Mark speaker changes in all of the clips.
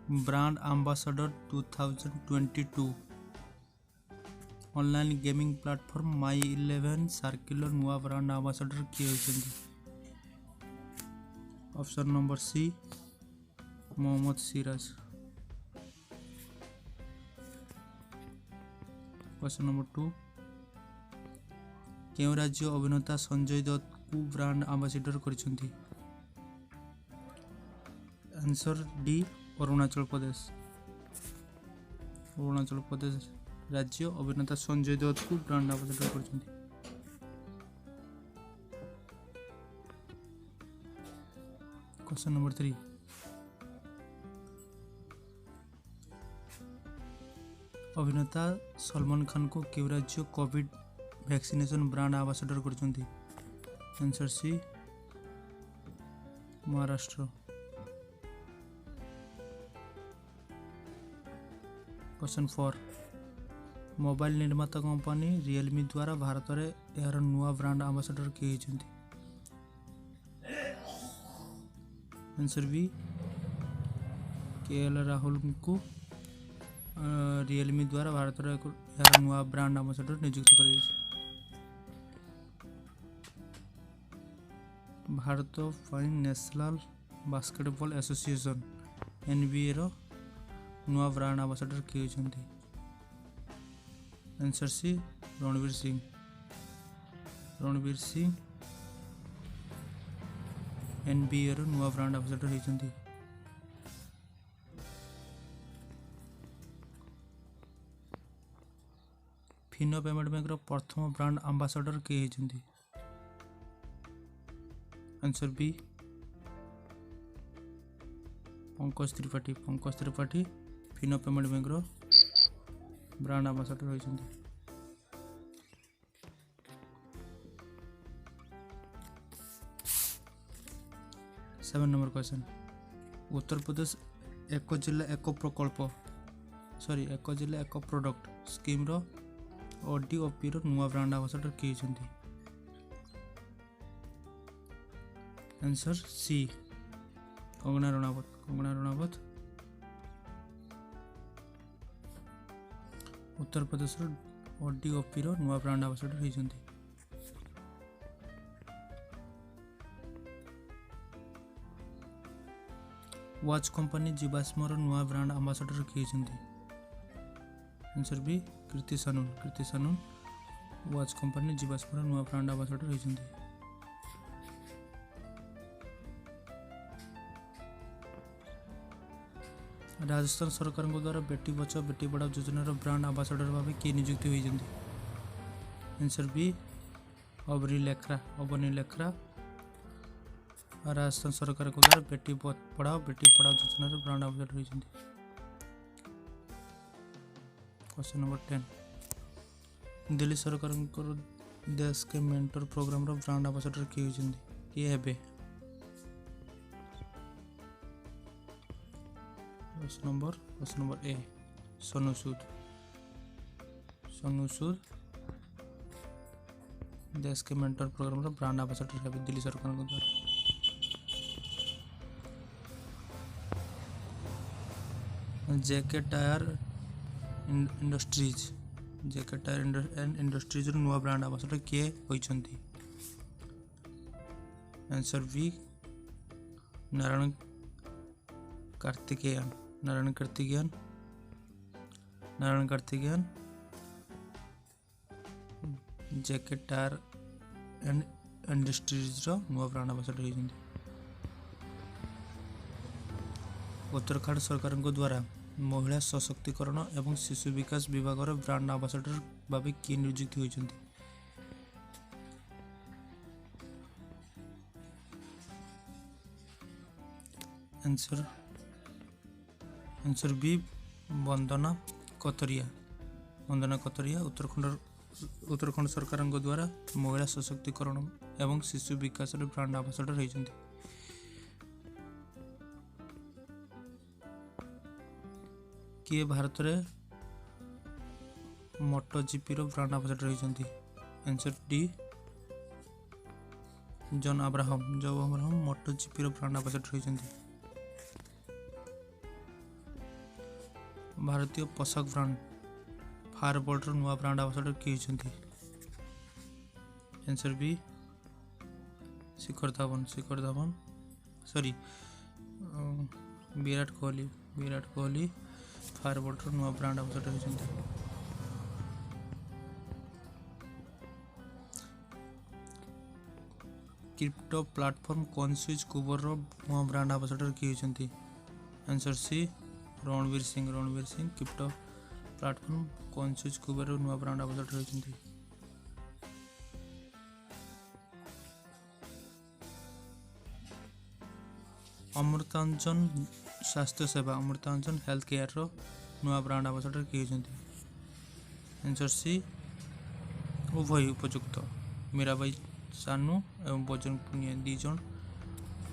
Speaker 1: Brand ambassador 2022 online gaming platform My 11 सर्किलर नुआ brand ambassador किए होइछन्ति। Option number C Mohammed Siraj. Question number 2 केउ राज्य अभिनेता संजय दत्त को ब्रांड एम्बेसडर करिसन्ति। Answer D Arunachal Pradesh. अरुणाचल प्रदेश राज्य अभिनेता संजय दत्त को ब्रांड एम्बेसडर करिसन्ति। क्वेश्चन नंबर 3 अभिनेता सलमान खान को केउ राज्य कोविड वैक्सीनेशन ब्रांड एम्बेसडर करिसन्ति। Answer C Maharashtra. Question 4 mobile निर्माता कंपनी रियलमी द्वारा भारत में यार नुआ ब्रांड एम्बेसडर किए होइछन्ति। आंसर बी के राहुल को रियलमी द्वारा भारत में यार नुआ ब्रांड एम्बेसडर नियुक्त कर Bharat National Basketball Association NBA रो नुआ ब्रांड एम्बेसडर किए होइछन्ति। Answer C Ranveer Singh. Ranveer Singh NBA रो नुआ ब्रांड एम्बेसडर होइछन्ति। फिनो पेमेंट बैंक रो प्रथम ब्रांड एम्बेसडर किए होइछन्ति। Answer B Pankaj Tripathi. Pankaj Tripathi Fino payment bank रो ब्रांड एम्बेसडर होइछन्ति। Seven number question Uttar Pradesh एक जिला एक प्रकल्प एक जिला एक प्रोडक्ट स्कीम रो ओडीओपी रो नुआ ब्रांड एम्बेसडर किए होइछन्ति। Answer C Kangana Ranaut. Kangana Ranaut Uttar Pradesh ODOP रो नुआ ब्रांड एम्बेसडर होइछन्ति। वॉच कंपनी जीवाश्म रो नुआ ब्रांड एम्बेसडर किए होइछन्ति। Answer B Kriti Sanon. Kriti Sanon watch company जीवाश्म रो नुआ ब्रांड एम्बेसडर होइछन्ति। राजस्थान सरकार द्वारा बेटी बचाओ बेटी पढ़ाओ योजना ब्रांड एम्बेसडर भाव किए नियुक्त होइछन्ति। आंसर बी अबनी लेखरा राजस्थान सरकार द्वारा बेटी पढ़ाओ योजना ब्रांड एम्बेसडर होइछन्ति। क्वेश्चन नंबर 10 दिल्ली सरकार देश के मेंटर प्रोग्राम रो ब्रांड एम्बेसडर किए होइछन्ति। किए हेबे। Question number A Sonu Sood. Sonu Sood देश के मेंटर प्रोग्राम रो ब्रांड एम्बेसडर है दिल्ली सरकार द्वारा। जेके टायर एंड इंडस्ट्रीज रो नुआ ब्रांड एम्बेसडर किए होइछन्ति। Answer B Narayan Karthikeyan. Narayan Karthikeyan JK tyre and industries रो नुआ ब्रांड एम्बेसडर होइछन्ति। उत्तराखंड सरकार द्वारा महिला सशक्तिकरण एवं शिशु विकास विभाग ब्रांड एम्बेसडर भाव किए नियुक्त होइछन्ति। आंसर बी वंदना कतरिया। वंदना कतरिया उत्तराखंड सरकार द्वारा महिला सशक्तिकरण एवं शिशु विकास ब्रांड एम्बेसडर होइछन्ति। किए भारत रे मोटो जीपी रो ब्रांड एम्बेसडर होइछन्ति। Answer D John Abraham. Moto GP रो ब्रांड एम्बेसडर होइछन्ति। भारतीय पोशाक ब्रांड फायरबोल्टर नुआ ब्रांड आंबासाडर किए होती? Answer B Shikhar Dhawan sorry Virat Kohli फायरबोल्टर नुआ ब्रांड आंबासाडर होती। क्रिप्टो प्लेटफॉर्म कॉइनस्विच कुबर नुआ ब्रांड आंबासाडर किए होती? Answer C Ranveer Singh crypto platform CoinSwitch Kuber नुआ ब्रांड आंबासाडर होती। अमृतांजन स्वास्थ्य सेवा अमृतांजन हेल्थ केयर नुआ ब्रांड आंबासाडर किए होती? आंसर सी उभय उपयुक्त मीराबाई चानू एवं बजरंग पुनिया दी जन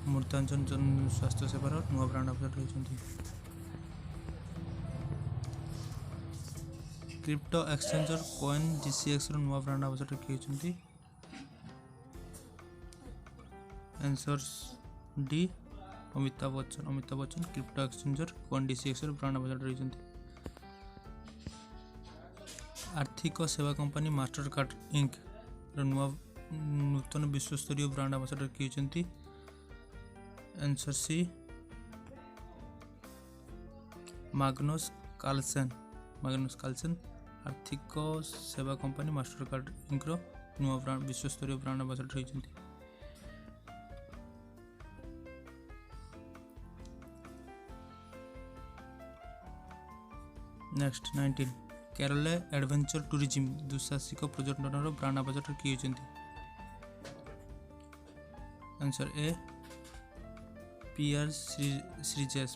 Speaker 1: अमृतांजन जन स्वास्थ्य सेवार नुआ ब्रांड आंबासाडर होती। क्रिप्टो एक्सचेंजर कॉइन जीसीएक्स नुआ ब्रांड आंबासाडर किए होती? Answer D Amitabh Bachchan crypto exchanger CoinDCX brand ambassador होती। आर्थिक सेवा कंपनी मास्टर कार्ड इंक नूतन विश्वस्तरीय ब्रांड आंबासाडर किए होती? आंसर सी माग्नुस कार्लसेन आर्थिक सेवा कंपनी मास्टर कार्ड इंक नुआ ब्रांड विश्वस्तरीय ब्रांड आंबासाडर होती। नेक्स्ट 19 केरल एडवेंचर टूरिज्म दुस्साहसिक पर्यटन ब्रांड आंबासाडर किए होती? Answer A PR Sreejesh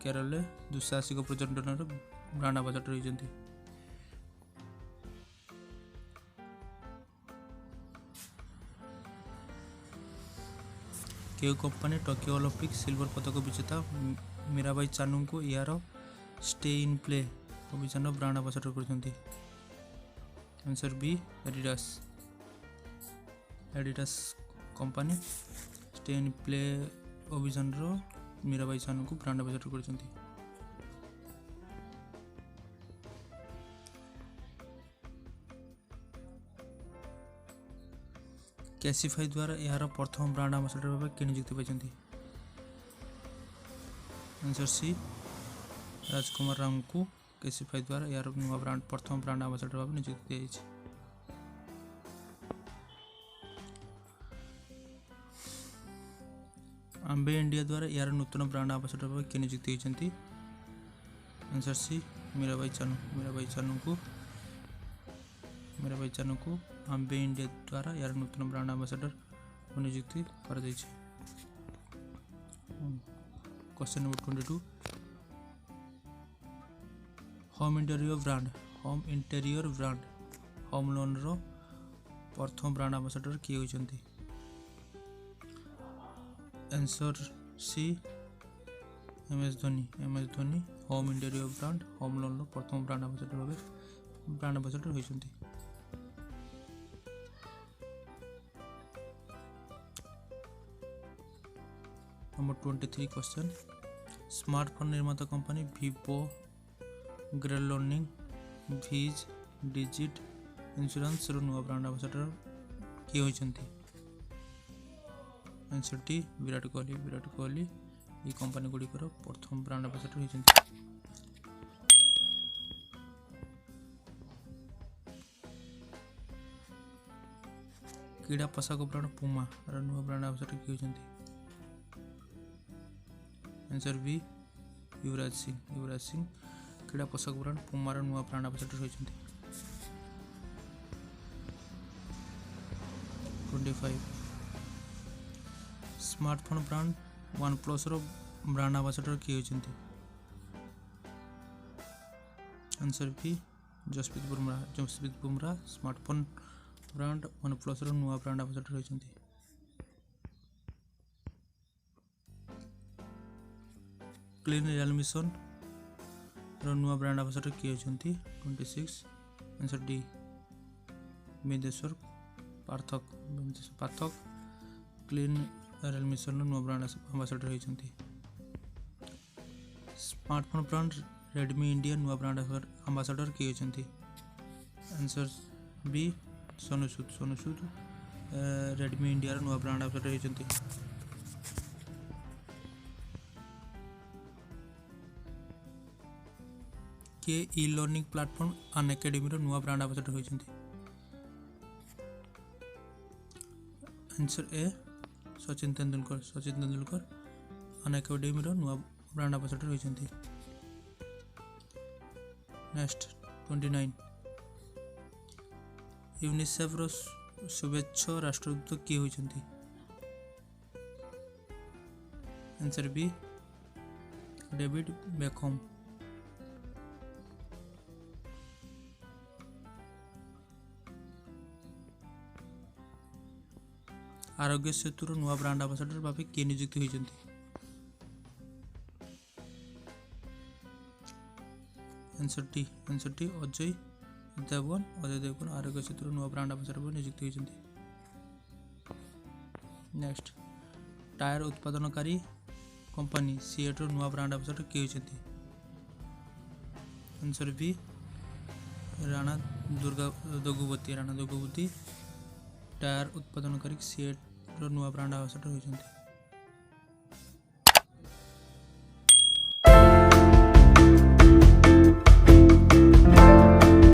Speaker 1: Kerala दुस्साहसिक पर्यटन ब्रांड आंबासाडर होती। केउ कंपनी टोक्यो ओलंपिक सिल्वर पदक विजेता मीराबाई चानू को यार स्टे इन प्ले अभियान ब्रांड आंबासाडर करते? Answer B Adidas company stay in play अभियान मीराबाई चानू को ब्रांड आंबासाडर करते। कैसीफाई द्वारा यार प्रथम ब्रांड आंबासाडर भाव किए नियुक्ति पाई? आंसर सी राजकुमार राम को कैसीफाई द्वारा यार नुआ ब्रांड प्रथम ब्रांड आंबासाडर भाव नियुक्ति दी। आंबे इंडिया द्वारा यार नूतन ब्रांड आंबासाडर भाव किए नियुक्ति होती? आंसर सी मीराबाई चानू को आंबे इंडिया द्वारा यार नूतन ब्रांड आंबासाडर नियुक्ति कर। Question number 22 home interior brand home loan रो प्रथम ब्रांड आंबासाडर किए होती? Answer C M S Dhoni home interior brand home loan रो प्रथम ब्रांड आंबासाडर होती। नंबर 23 क्वेश्चन स्मार्टफोन निर्माता कंपनी वीवो ग्रेलोनिंग भीज डिजिट इंश्योरेंस नुआ ब्रांड आंबासाडर किए होती? आंसर टी विराट कोहली ये कंपनी गुड़िकर प्रथम ब्रांड आंबासाडर होती। क्रीड़ा पोशाक ब्रांड पुमा नुआ ब्रांड आंबासाडर किए होती? आंसर बी युवराज सिंह क्रीड़ा पोशाक ब्रांड पुमार नुआ ब्रांड आंबासाडर होती। 25 smartphone brand OnePlus brand ambassador किए होती? Answer B Jasprit Bumrah smartphone brand OnePlus नुआ ब्रांड आंबासाडर होती। क्लीन रियल मिशन नुआ ब्रांड आंबासाडर किए होती? 26 answer D Bindeshwar Pathak clean rail mission नुआ ब्रांड आंबासाडर होती। स्मार्टफोन ब्रांड रेडमी इंडिया नुआ ब्रांड आंबासाडर किए होती? Answer B Sonu Sood Redmi India नुआ ब्रांड आंबासाडर होती। किए ई लर्निंग प्लेटफॉर्म अनएकाडेमी नुआ ब्रांड आंबासाडर होती? आंसर ए सचिन तेंदुलकर अनएकाडेमी नुआ ब्रांड आंबासाडर होती। नेक्स्ट 29 यूनिसेफ शुभेच्छा राष्ट्रदूत किए होती? Answer B David Beckham. आरोग्य सेतुर नुआ ब्रांड आंबासाडर भाव किए नियुक्त होती? आंसर टी अजय देवगन आरोग्य सेतुर नुआ ब्रांड आंबासाडर भाव नियुक्त होती। नेक्स्ट टायर उत्पादनकारी कंपनी सीएट नुआ ब्रांड आंबासाडर किए होती? Answer B Rana Durgavati tyre उत्पादनकारी सीएट नुआ ब्रांड आंबासाडर होती।